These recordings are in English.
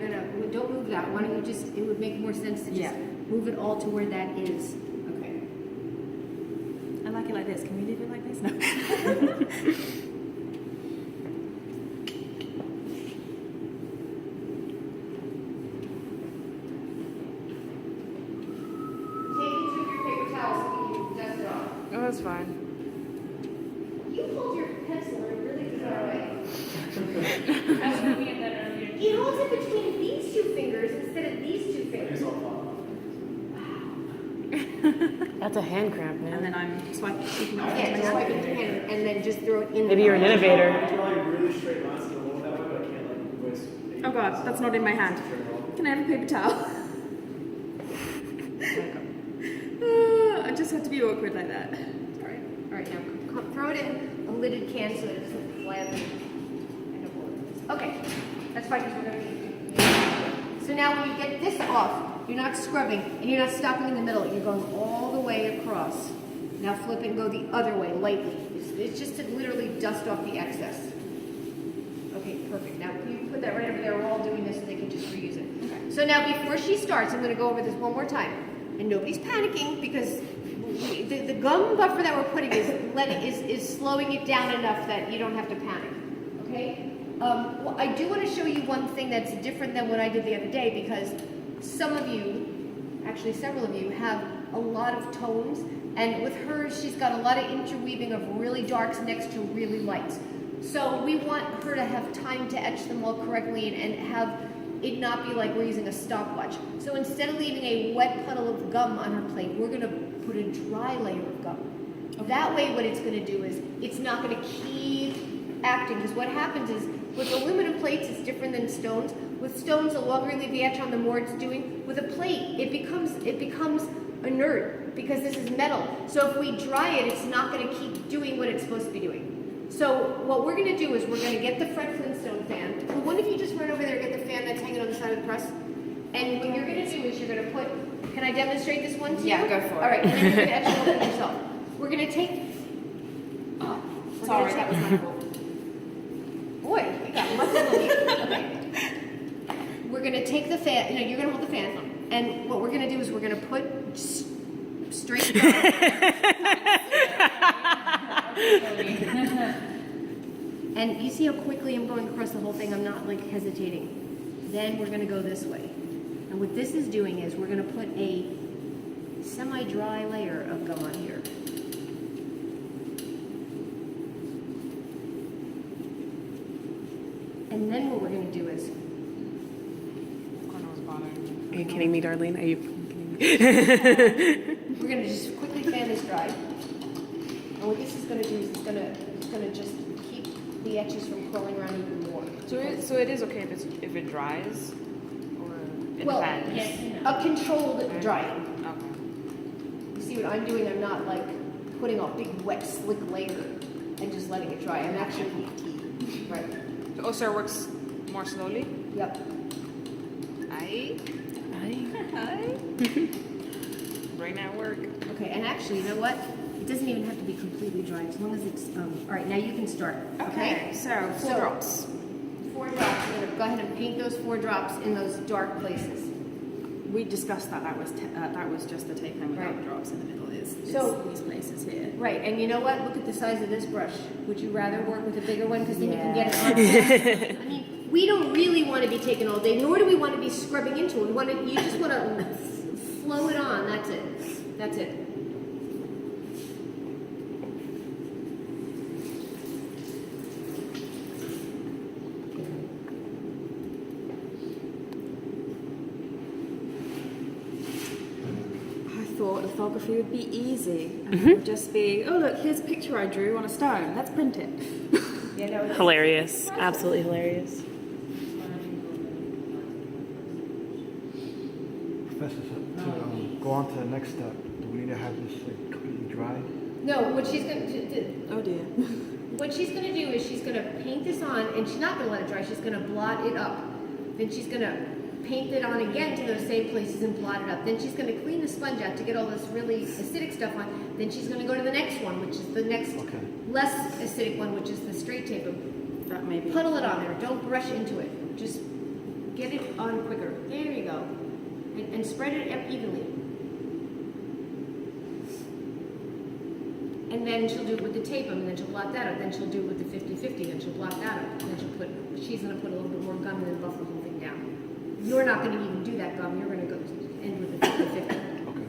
don't move that. Why don't you just, it would make more sense to just move it all to where that is. Okay. I like it like this. Can we leave it like this? No. Oh, that's fine. You hold your pencil in a really bizarre way. I was looking at that earlier. He holds it between these two fingers instead of these two fingers. That's a hand cramp, man. And then I'm swiping Yeah, just swipe it with your hand and then just throw it in. Maybe you're an innovator. I draw like really straight lines to the wall that way, but I can't like waste. Oh god, that's not in my hand. Can I have a paper towel? I just have to be awkward like that. Alright, alright, now throw it in a lidded can so that it doesn't fly up. Okay, that's fine because we're going to be. So now when you get this off, you're not scrubbing and you're not stopping in the middle. You're going all the way across. Now flip it and go the other way lightly. It's just to literally dust off the excess. Okay, perfect. Now you put that right over there. We're all doing this so they can just reuse it. Okay. So now before she starts, I'm going to go over this one more time. And nobody's panicking because the gum buffer that we're putting is slowing it down enough that you don't have to panic. Okay? Well, I do want to show you one thing that's different than what I did the other day because some of you, actually several of you, have a lot of tones. And with hers, she's got a lot of interweaving of really darks next to really lights. So we want her to have time to etch them all correctly and have it not be like we're using a stopwatch. So instead of leaving a wet puddle of gum on her plate, we're going to put a dry layer of gum. Okay. That way what it's going to do is it's not going to keep acting because what happens is with aluminum plates it's different than stones. With stones, the longer you leave the etch on, the more it's doing. With a plate, it becomes inert because this is metal. So if we dry it, it's not going to keep doing what it's supposed to be doing. So what we're going to do is we're going to get the Fred Flintstone fan. Well, one of you just run over there and get the fan that's hanging on the side of the press. And what you're going to do is you're going to put, can I demonstrate this one to you? Yeah, go for it. All right, and then you're going to etch it over yourself. We're going to take, Sorry, that was my fault. boy, we got lots of money. Okay. We're going to take the fan, you're going to hold the fan. And what we're going to do is we're going to put straight down. And you see how quickly I'm going across the whole thing? I'm not like hesitating. Then we're going to go this way. And what this is doing is we're going to put a semi-dry layer of gum on here. And then what we're going to do is... Are you kidding me, Darlene? Are you kidding me? We're going to just quickly fan this dry. And what this is going to do is it's going to just keep the etches from curling around even more. So it is okay if it dries, or it depends. Yes, a controlled drying. Okay. You see what I'm doing? I'm not like putting a big wet slick layer and just letting it dry. I'm actually right. Oh, so it works more slowly? Yep. Aye. Brain at work. Okay, and actually, you know what? It doesn't even have to be completely dry as long as it's. All right, now you can start. Okay, so 4 drops. 4 drops. We're gonna go ahead and paint those 4 drops in those dark places. We discussed that. That was just the take home without Right. drops in the middle. Is So- these places here. Right, and you know what? Look at the size of this brush. Would you rather work with a bigger one because then you can get it on? I mean, we don't really want to be taking all day, nor do we want to be scrubbing into it. You just want to flow it on. That's it. That's it. I thought lithography would be easy. And it would just be, oh look, here's a picture I drew on a stone. Let's print it. You know, Hilarious. Absolutely hilarious. Professor, so to go on to the next step, do we need to have this like completely dry? no, what she's going to Oh dear. what she's going to do is she's going to paint this on, and she's not going to let it dry. She's going to blot it up. Then she's going to paint it on again to those same places and blot it up. Then she's going to clean the sponge out to get all this really acidic stuff on. Then she's going to go to the next one, which is the next less acidic one, which is the straight tape. That may be. Puddle it on there. Don't brush into it. Just get it on quicker. There you go. And spread it evenly. And then she'll do it with the tape, and then she'll blot that out. Then she'll do it with the 50-50, and she'll blot that out. And then she's gonna put a little bit more gum and then buff the whole thing down. You're not gonna even do that gum. You're gonna go end with the 50-50. Okay.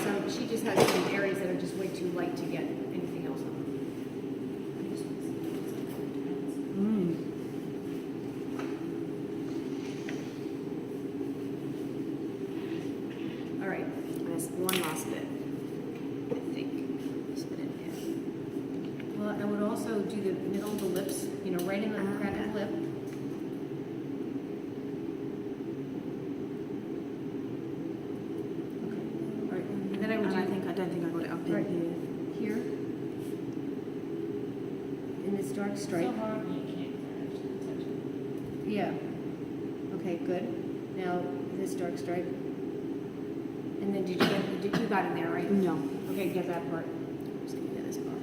So she just has some areas that are just way too light to get anything else on. All right. There's one last bit. I think. Just put it in here. Well, I would also do the middle of the lips, you know, right in the crack of the lip. Okay. All right. And then I would And do I don't think I got it up in Right. here. here in this dark stripe. So hard you can't touch it. Yeah. Okay, good. Now this dark stripe. And then did you got in there, right? No. Okay, get that part. I'm just gonna get this part.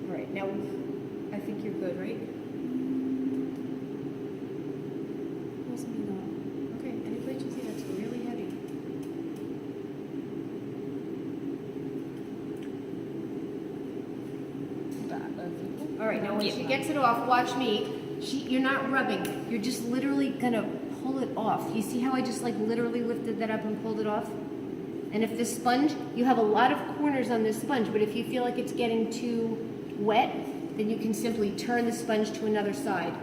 All right. Now I think you're good, right? Possibly not. Okay. Any place you see that's really heavy. All right. Now when she gets it off, watch me. You're not rubbing. You're just literally gonna pull it off. You see how I just like literally lifted that up and pulled it off? And if this sponge, you have a lot of corners on this sponge, but if you feel like it's getting too wet, then you can simply turn the sponge to another side.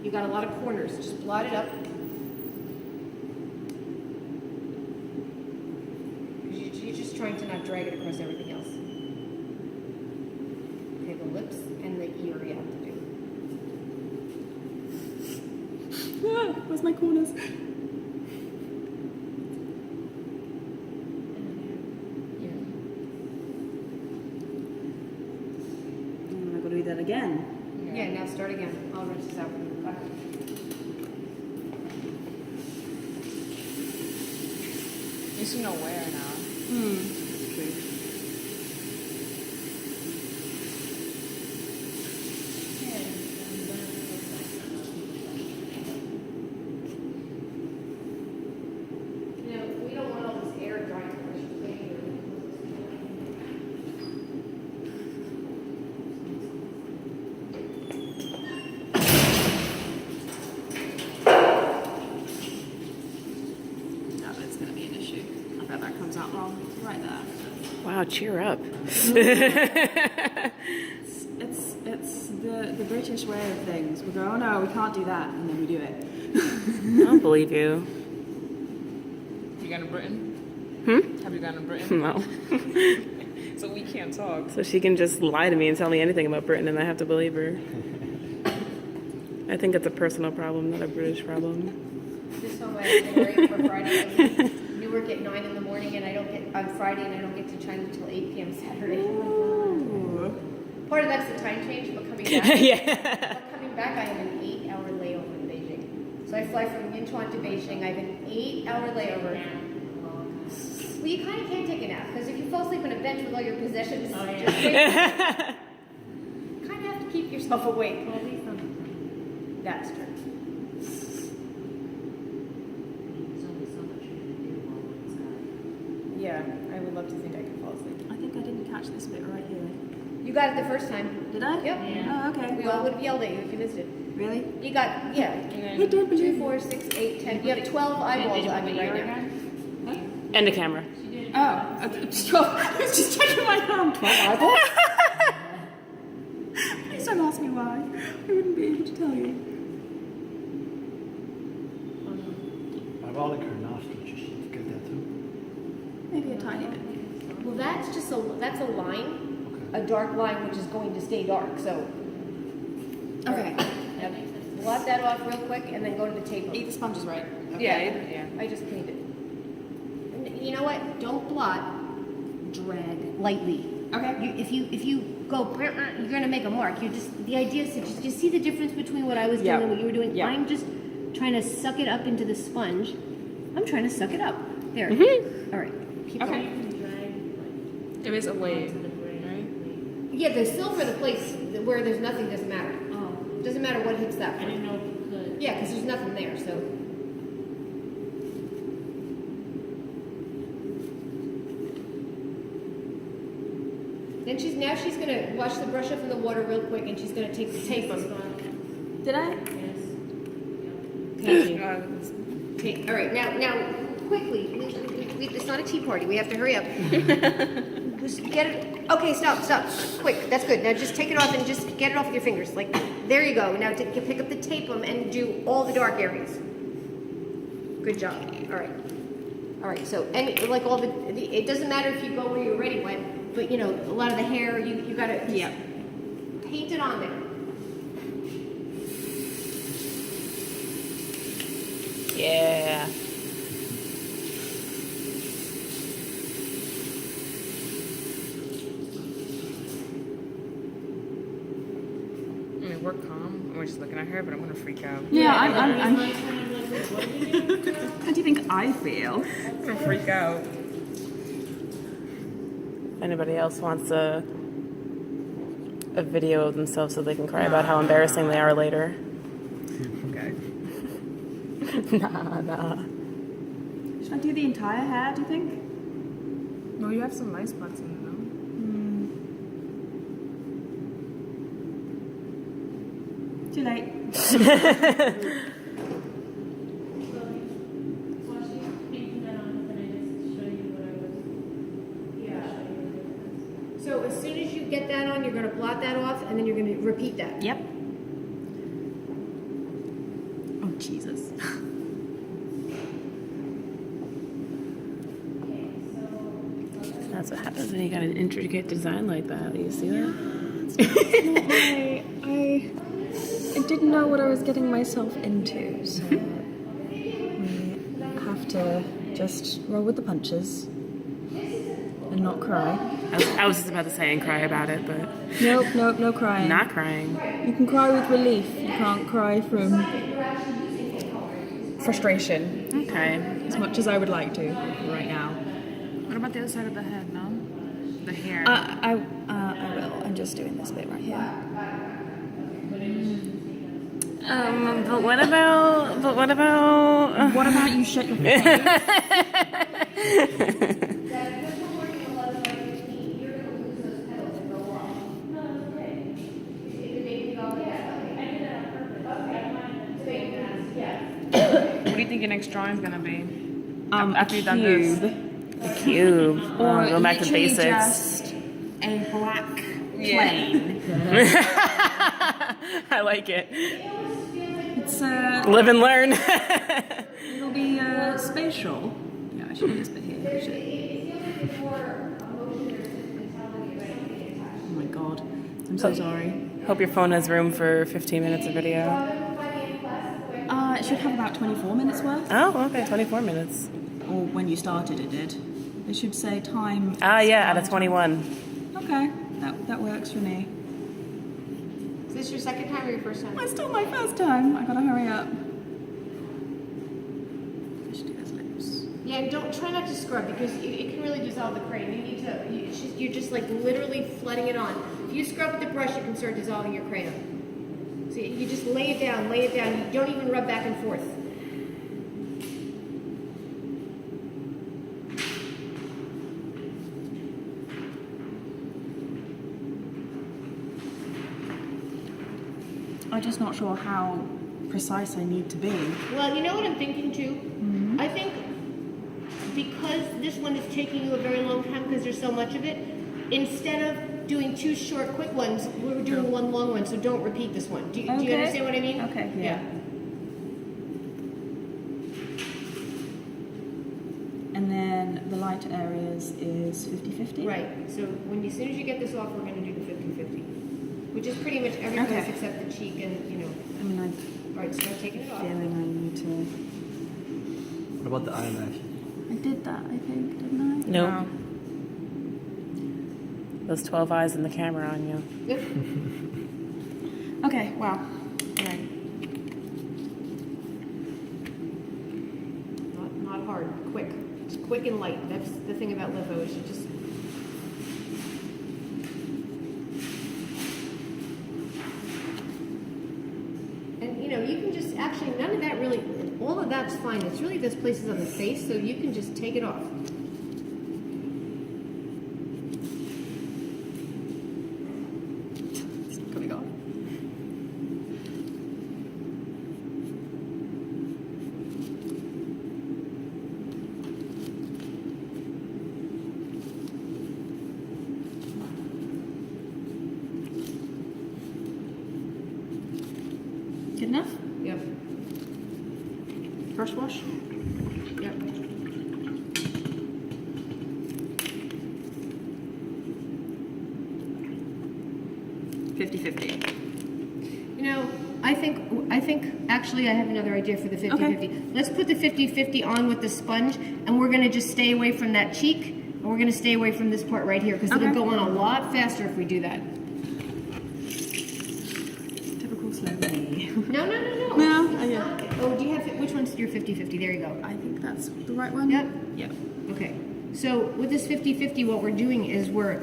You got a lot of corners. Just blot it up. You're just trying to not drag it across everything else. Okay, the lips and the ear you have to do. Ah, where's my corners? I gotta do that again. Yeah, now start again. I'll rinse this out for you. Go ahead. You see no wear now. That's true. You know, we don't want all this air drying on our finger. No, it's gonna be an issue. I bet that comes out wrong. Right there. Wow, cheer up. It's the British way of things. We go, oh no, we can't do that, and then we do it. I don't believe you. You gone to Britain? Have you gone to Britain? No. So we can't talk. So she can just lie to me and tell me anything about Britain and I have to believe her. I think it's a personal problem, not a British problem. This home itinerary for Friday. I'm in Newark at 9 in the morning, and I don't get on Friday, and I don't get to China until 8 p.m. Saturday. Part of that's the time change, but coming back, I have an 8-hour layover in Beijing. So I fly from Yinchuan to Beijing. I have an 8-hour layover. Well, you kind of can't take a nap because if you fall asleep on a bench with all your possessions, you kind of have to keep yourself awake. Well, at least that's true. Yeah, I would love to think I could fall asleep. I think I didn't catch this bit right here. You got it the first time. Did I? Yep. Oh, okay. We all would have yelled at you if you missed it. Really? You got, yeah. I don't believe 2, 4, 6, 8, 10. You have 12 eyeballs on me right now. And the camera. Oh, I was just checking my hand. 12 eyeballs? Please don't ask me why. I wouldn't be able to tell you. Ironic her nostrils, you should get that too. Maybe a tiny bit. Well, that's just that's a line, a dark line, which is going to stay dark. So, Okay. yep. Blot that off real quick, and then go to the tape. Eat the sponges right. Yeah. I just cleaned it. And you know what? Don't blot. Drag lightly. Okay. If you go, you're gonna make a mark. You just the idea is to just see the difference between what I was doing and what you were doing. Yeah. I'm just trying to suck it up into the sponge. I'm trying to suck it up. There. All right. Keep going. If it's a wave, right? Yeah, the silver, the place where there's nothing doesn't matter. Oh. Doesn't matter what hits that I point. didn't know if you could. Yeah, because there's nothing there, so. Then she's gonna wash the brush off in the water real quick, and she's gonna take the tape off. Did I? Yes. Thank you. Okay, all right, now, quickly. It's not a tea party. We have to hurry up. Just get it. Okay, stop. Quick. That's good. Now just take it off and just get it off with your fingers. Like, there you go. Now pick up the tape and do all the dark areas. Good job. All right. So, and like all the it doesn't matter if you go where you're already went, but you know, a lot of the hair, you gotta just paint it on there. Yeah. I mean, we're calm. We're just looking at her, but I'm gonna freak out. Yeah, I'm. It's kind of like, what do you do? How do you think I feel? I'm gonna freak out. If anybody else wants a video of themselves so they can cry about how embarrassing they are later. Okay. Nah. Should I do the entire hair, do you think? Well, you have some nice spots in it, though. Too late. So as soon as you get that on, you're gonna blot that off, and then you're gonna repeat that. Yep. Oh, Jesus. That's what happens when you got an intricate design like that. You see that? I didn't know what I was getting myself into, so we have to just roll with the punches and not cry. I was just about to say and cry about it, but Nope, no crying. not crying. You can cry with relief. You can't cry from frustration Okay. as much as I would like to right now. What about the other side of the head, no? The hair. I will. I'm just doing this bit right here. But what about? What about you shut your face? What do you think your next drawing's gonna be? After you've done this. The cube. Or Going back to literally basics. just a black plane. I like it. It's Live and learn. it'll be spatial. Yeah, I should do this bit here. Oh my god, I'm so sorry. Hope your phone has room for 15 minutes of video. It should have about 24 minutes worth. Oh, okay, 24 minutes. Or when you started, it did. It should say time. Ah, yeah, out of 21. Okay, that works for me. Is this your second time or your first time? It's still my first time. I gotta hurry up. I should do his lips. Yeah, and don't try not to scrub because it can really dissolve the crayon. You need to. You're just like literally flooding it on. If you scrub with the brush, you can start dissolving your crayon. So you just lay it down. You don't even rub back and forth. I'm just not sure how precise I need to be. Well, you know what I'm thinking too? I think because this one is taking you a very long time because there's so much of it, instead of doing two short, quick ones, we're doing one long one, so don't repeat this one. Do you understand what I mean? Okay, yeah. And then the lighter areas is 50-50? Right. So as soon as you get this off, we're going to do the 50-50, which is pretty much every place Okay. except the cheek and, I mean, I'm All right, start taking it off. feeling I need to... What about the eyelash? I did that, I think, didn't I? Nope. Those 12 eyes in the camera on you. Yep. Okay, wow. Right. Not hard. Quick. Just quick and light. That's the thing about litho. Is you just actually none of that really, all of that's fine. It's really those places on the face, so you can just take it off. It's not coming off. Good enough? Yep. Brush wash? Yep. You know, I think actually I have another idea for the 50-50. Let's put the 50-50 on with the sponge, and we're gonna just stay away from that cheek, and we're gonna stay away from this part right here, because it'll go on a lot faster if we do that. Typical slow me. No. No, It's yeah. not. Oh, do you have, which one's your 50-50? There you go. I think that's the right one. Yep. Yep. Okay, so with this 50-50, what we're doing is we're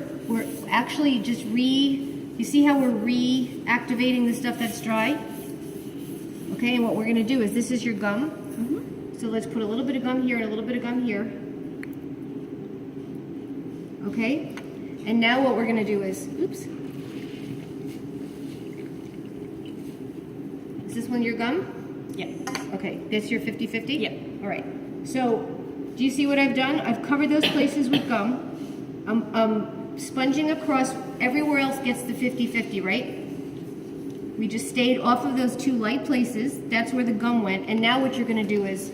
actually just you see how we're reactivating the stuff that's dry? Okay, and what we're gonna do is, this is your gum. So let's put a little bit of gum here and a little bit of gum here. Okay, and now what we're gonna do is, oops. Is this one your gum? Yeah. Okay, this your 50-50? Yeah. All right. So, do you see what I've done? I've covered those places with gum. I'm sponging across. Everywhere else gets the 50-50, right? We just stayed off of those two light places. That's where the gum went. And now what you're going to do is,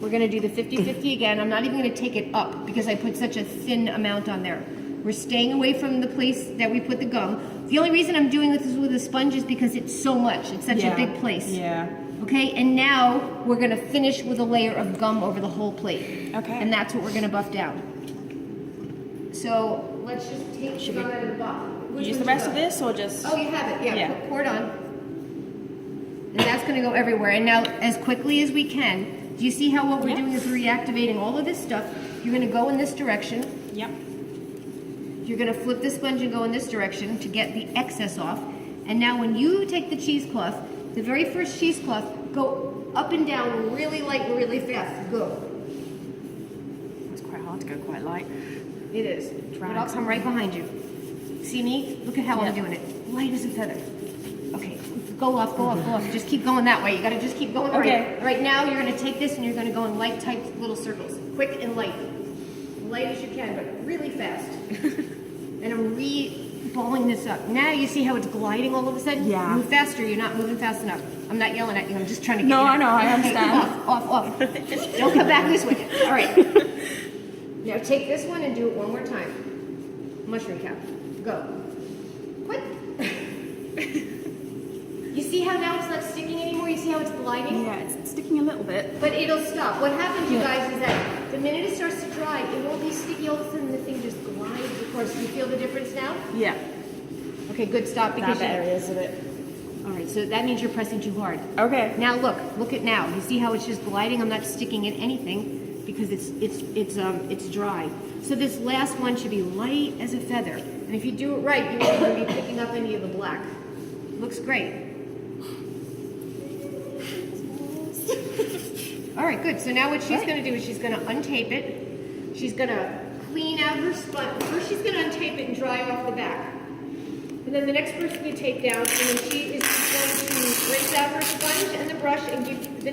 we're going to do the 50-50 again. I'm not even going to take it up because I put such a thin amount on there. We're staying away from the place that we put the gum. The only reason I'm doing this with a sponge is because it's so much. It's such a big place. Yeah. Okay, and now we're going to finish with a layer of gum over the whole plate. Okay. And that's what we're going to buff down. So let's just take the gum out of the bottle. Which Use the one's rest of your this or just... gum? Oh, you have it. Yeah, Yeah. Pour it on. And that's going to go everywhere. And now, as quickly as we can, do you see how what we're doing is reactivating all of this stuff? You're going to go in this direction. Yep. You're going to flip the sponge and go in this direction to get the excess off. And now when you take the cheesecloth, the very first cheesecloth, go up and down really light and really fast. Go. It's quite hard to go quite light. It is. But I'll come right behind you. See me? Look at how I'm doing it. Light as a feather. Okay. Go off, go off, go off. Just keep going that way. You got to just keep going Okay. right. Right now, you're going to take this and you're going to go in light type little circles. Quick and light. Light as you can, but really fast. And I'm balling this up. Now you see how it's gliding all of a sudden? Yeah. Move faster. You're not moving fast enough. I'm not yelling at you. I'm just trying to get No, you. I know. I Okay, understand. Off. Don't come back this way. All right. Now take this one and do it one more time. Mushroom cap. Go. Quick. You see how now it's not sticking anymore? You see how it's gliding? Yeah, it's sticking a little bit. But it'll stop. What happens, you guys, is that the minute it starts to dry, it won't be sticky. All of a sudden, the thing just glides. Of course, you feel the difference now? Yeah. Okay, good. Stop because That areas of it. All right, so that means you're pressing too hard. Okay. Now look at now. You see how it's just gliding? I'm not sticking in anything because it's dry. So this last one should be light as a feather. And if you do it right, you won't even be picking up any of the black. Looks great. All right, good. So now what she's going to do is she's going to untape it. She's going to clean out her sponge. First, she's going to untape it and dry off the back. And then the next person you take down, and then she is going to rinse out her sponge and the brush and give the